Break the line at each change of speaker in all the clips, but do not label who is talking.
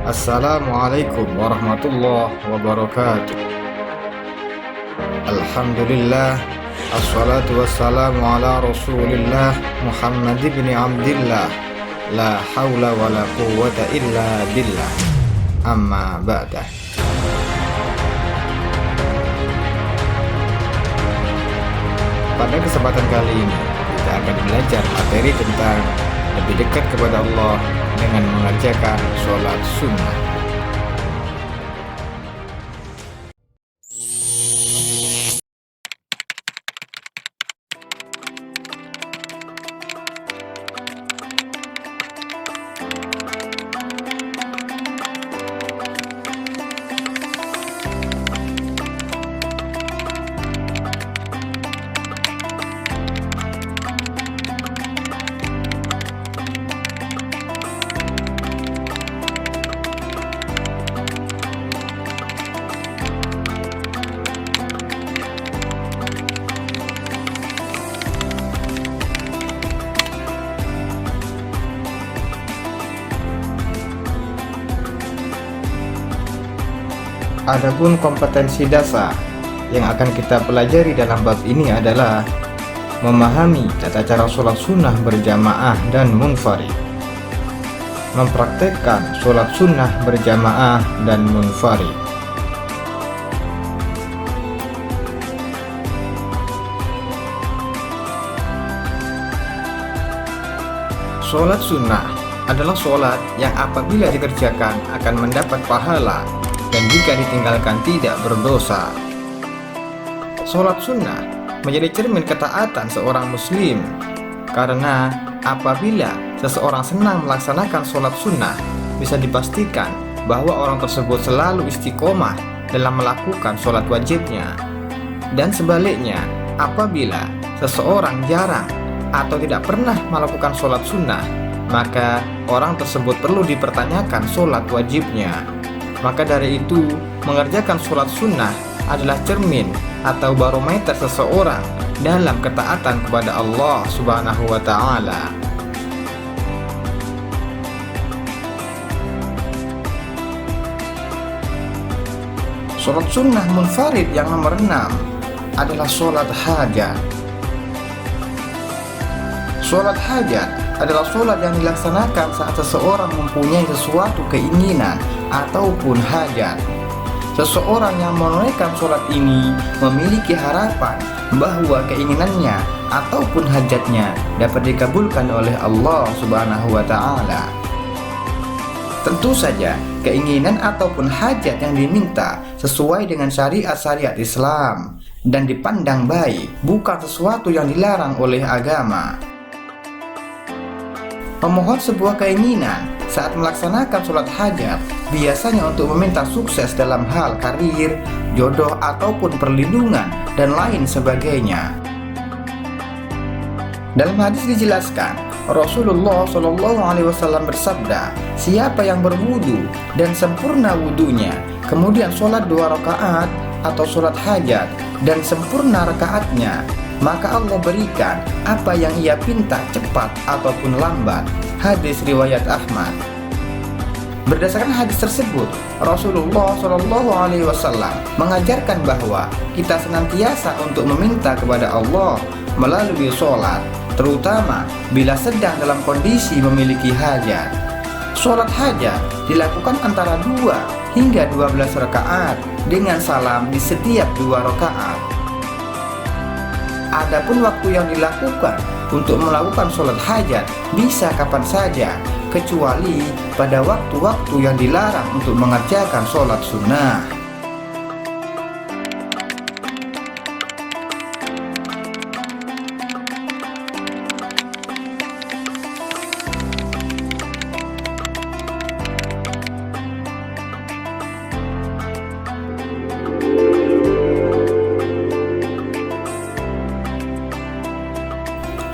Assalamualaikum warahmatullahi wabarakatuh. Alhamdulillah, assalatu wassalamu ala rasulillah Muhammad ibn Abdillah. La hawla wa la quwwata illa billah. Amma ba'dah. Pada kesempatan kali ini kita akan belajar materi tentang lebih dekat kepada Allah dengan mengerjakan sholat sunnah. Adapun kompetensi dasar yang akan kita pelajari dalam bab ini adalah memahami tata cara sholat sunnah berjamaah dan munfarid, mempraktekkan sholat sunnah berjamaah dan munfarid. Sholat sunnah adalah sholat yang apabila dikerjakan akan mendapat pahala dan jika ditinggalkan tidak berdosa. Sholat sunnah menjadi cermin ketaatan seorang muslim, karena apabila seseorang senang melaksanakan sholat sunnah, bisa dipastikan bahwa orang tersebut selalu istiqomah dalam melakukan sholat wajibnya. Dan sebaliknya, apabila seseorang jarang atau tidak pernah melakukan sholat sunnah, maka orang tersebut perlu dipertanyakan sholat wajibnya. Maka dari itu, mengerjakan sholat sunnah adalah cermin atau barometer seseorang dalam ketaatan kepada Allah Subhanahu wa Ta'ala. Sholat sunnah munfarid yang nomor 6 adalah sholat hajat. Sholat hajat adalah sholat yang dilaksanakan saat seseorang mempunyai sesuatu keinginan ataupun hajat. Seseorang yang menunaikan sholat ini memiliki harapan bahwa keinginannya ataupun hajatnya dapat dikabulkan oleh Allah Subhanahu wa Ta'ala. Tentu saja keinginan ataupun hajat yang diminta sesuai dengan syariat-syariat Islam dan dipandang baik, bukan sesuatu yang dilarang oleh agama. Memohon sebuah keinginan saat melaksanakan sholat hajat biasanya untuk meminta sukses dalam hal karir, jodoh ataupun perlindungan dan lain sebagainya. Dalam hadis dijelaskan, Rasulullah SAW bersabda, siapa yang berwudu dan sempurna wudunya, kemudian sholat 2 rakaat atau sholat hajat dan sempurna rakaatnya, maka Allah berikan apa yang ia pinta cepat ataupun lambat. Hadis riwayat Ahmad. Berdasarkan hadis tersebut, Rasulullah SAW mengajarkan bahwa kita senantiasa untuk meminta kepada Allah melalui sholat, terutama bila sedang dalam kondisi memiliki hajat. Sholat hajat dilakukan antara 2 hingga 12 rakaat dengan salam di setiap 2 rakaat. Adapun waktu yang dilakukan untuk melakukan sholat hajat bisa kapan saja, kecuali pada waktu-waktu yang dilarang untuk mengerjakan sholat sunnah.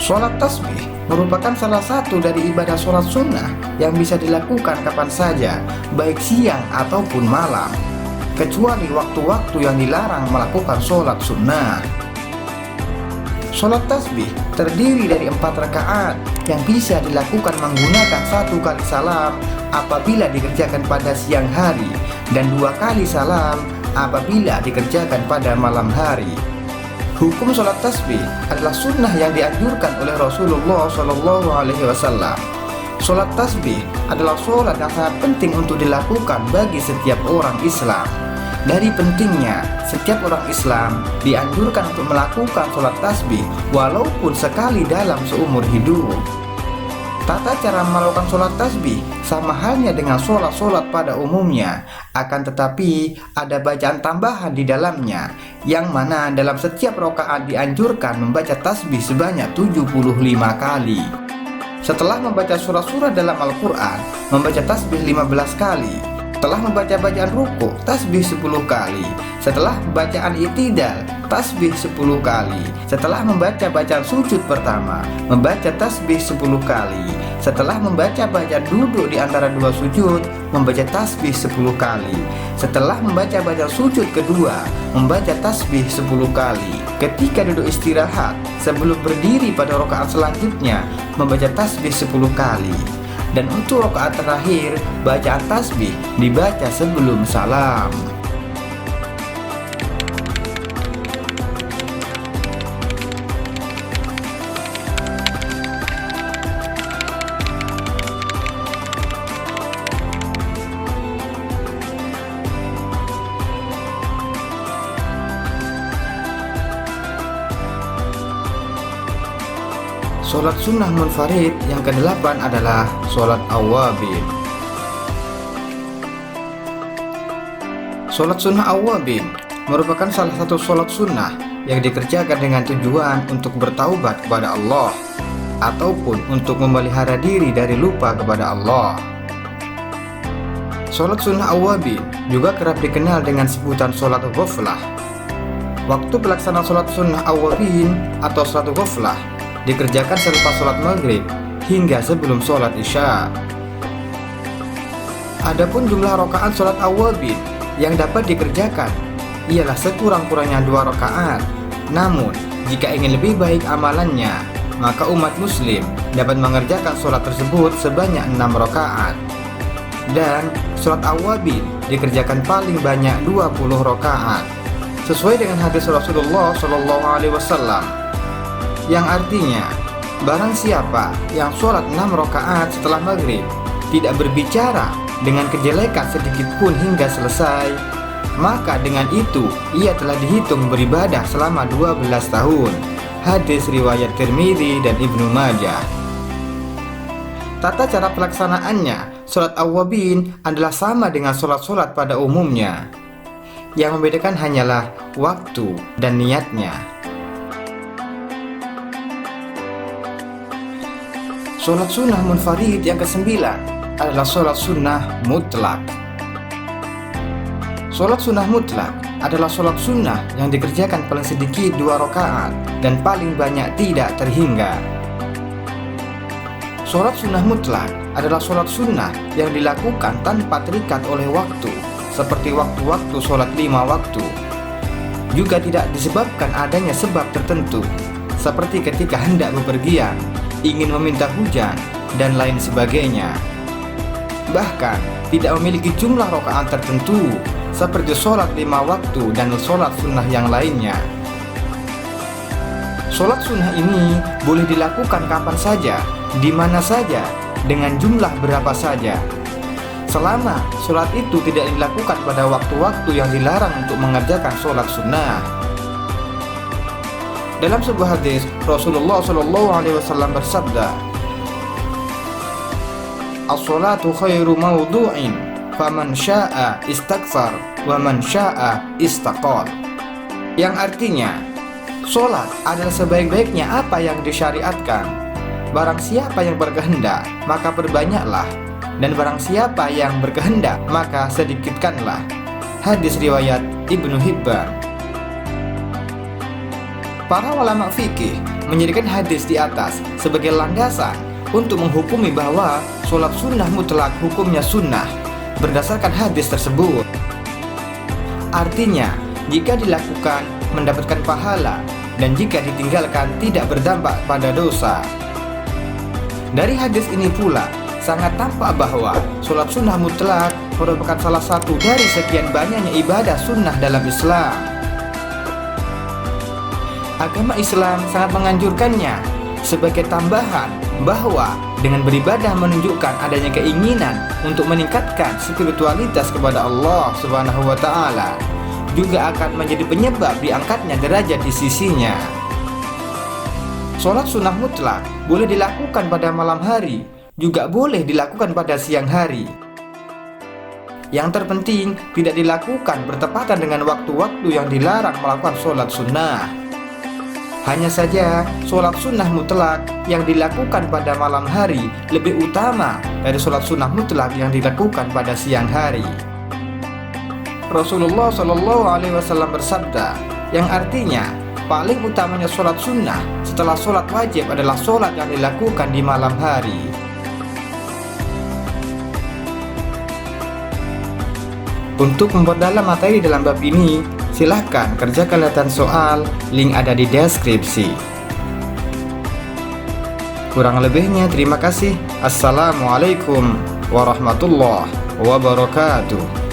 Sholat tasbih merupakan salah satu dari ibadah sholat sunnah yang bisa dilakukan kapan saja, baik siang ataupun malam, kecuali waktu-waktu yang dilarang melakukan sholat sunnah. Sholat tasbih terdiri dari 4 rakaat yang bisa dilakukan menggunakan 1 kali salam apabila dikerjakan pada siang hari dan 2 kali salam apabila dikerjakan pada malam hari. Hukum sholat tasbih adalah sunnah yang dianjurkan oleh Rasulullah SAW. Sholat tasbih adalah sholat yang sangat penting untuk dilakukan bagi setiap orang Islam. Dari pentingnya, setiap orang Islam dianjurkan untuk melakukan sholat tasbih walaupun sekali dalam seumur hidup. Tata cara melakukan sholat tasbih sama halnya dengan sholat-sholat pada umumnya, akan tetapi ada bacaan tambahan di dalamnya, yang mana dalam setiap rakaat dianjurkan membaca tasbih sebanyak 75 kali. Setelah membaca surah-surah dalam Al-Quran, membaca tasbih 15 kali. Setelah membaca bacaan ruku, tasbih 10 kali. Setelah bacaan i'tidal, tasbih 10 kali. Setelah membaca bacaan sujud pertama, membaca tasbih 10 kali. Setelah membaca bacaan duduk di antara 2 sujud, membaca tasbih 10 kali. Setelah membaca bacaan sujud kedua, membaca tasbih 10 kali. Ketika duduk istirahat, sebelum berdiri pada rakaat selanjutnya, membaca tasbih 10 kali. Dan untuk rakaat terakhir, bacaan tasbih dibaca sebelum salam. Sholat sunnah munfarid yang ke-8 adalah sholat awwabin. Sholat sunnah awwabin merupakan salah satu sholat sunnah yang dikerjakan dengan tujuan untuk bertaubat kepada Allah ataupun untuk memelihara diri dari lupa kepada Allah. Sholat sunnah awwabin juga kerap dikenal dengan sebutan sholat ghaflah. Waktu pelaksanaan sholat sunnah awwabin atau sholat ghaflah dikerjakan selepas sholat maghrib hingga sebelum sholat isya. Adapun jumlah rakaat sholat awwabin yang dapat dikerjakan ialah sekurang-kurangnya 2 rakaat. Namun, jika ingin lebih baik amalannya, maka umat muslim dapat mengerjakan sholat tersebut sebanyak 6 rakaat. Dan sholat awwabin dikerjakan paling banyak 20 rakaat, sesuai dengan hadis Rasulullah SAW, yang artinya barang siapa yang sholat 6 rakaat setelah maghrib tidak berbicara dengan kejelekan sedikit pun hingga selesai, maka dengan itu ia telah dihitung beribadah selama 12 tahun. Hadis riwayat Tirmidzi dan Ibnu Majah. Tata cara pelaksanaannya, sholat awwabin adalah sama dengan sholat-sholat pada umumnya. Yang membedakan hanyalah waktu dan niatnya. Sholat sunnah munfarid yang ke-9 adalah sholat sunnah mutlak. Sholat sunnah mutlak adalah sholat sunnah yang dikerjakan paling sedikit 2 rakaat dan paling banyak tidak terhingga. Sholat sunnah mutlak adalah sholat sunnah yang dilakukan tanpa terikat oleh waktu, seperti waktu-waktu sholat 5 waktu. Juga tidak disebabkan adanya sebab tertentu, seperti ketika hendak bepergian, ingin meminta hujan, dan lain sebagainya. Bahkan tidak memiliki jumlah rakaat tertentu seperti sholat 5 waktu dan sholat sunnah yang lainnya. Sholat sunnah ini boleh dilakukan kapan saja, di mana saja, dengan jumlah berapa saja, selama sholat itu tidak dilakukan pada waktu-waktu yang dilarang untuk mengerjakan sholat sunnah. Dalam sebuah hadis, Rasulullah SAW bersabda, "As-salatu khairu mawdu'in, faman sya'a istaghfar, wa man sya'a istaqal." Yang artinya, sholat adalah sebaik-baiknya apa yang disyariatkan. Barang siapa yang berkehendak, maka perbanyaklah, dan barang siapa yang berkehendak, maka sedikitkanlah. Hadis riwayat Ibnu Hibban. Para ulama fikih menjadikan hadis di atas sebagai landasan untuk menghukumi bahwa sholat sunnah mutlak hukumnya sunnah berdasarkan hadis tersebut. Artinya, jika dilakukan mendapatkan pahala, dan jika ditinggalkan tidak berdampak pada dosa. Dari hadis ini pula sangat tampak bahwa sholat sunnah mutlak merupakan salah satu dari sekian banyaknya ibadah sunnah dalam Islam. Agama Islam sangat menganjurkannya sebagai tambahan bahwa dengan beribadah menunjukkan adanya keinginan untuk meningkatkan spiritualitas kepada Allah Subhanahu wa Ta'ala, juga akan menjadi penyebab diangkatnya derajat di sisinya. Sholat sunnah mutlak boleh dilakukan pada malam hari, juga boleh dilakukan pada siang hari. Yang terpenting tidak dilakukan bertepatan dengan waktu-waktu yang dilarang melakukan sholat sunnah. Hanya saja sholat sunnah mutlak yang dilakukan pada malam hari lebih utama dari sholat sunnah mutlak yang dilakukan pada siang hari. Rasulullah Shallallahu Alaihi Wasallam bersabda, yang artinya paling utamanya sholat sunnah setelah sholat wajib adalah sholat yang dilakukan di malam hari. Untuk memperdalam materi dalam bab ini, silahkan kerjakan latihan soal, link ada di deskripsi. Kurang lebihnya terima kasih. Assalamualaikum warahmatullahi wabarakatuh.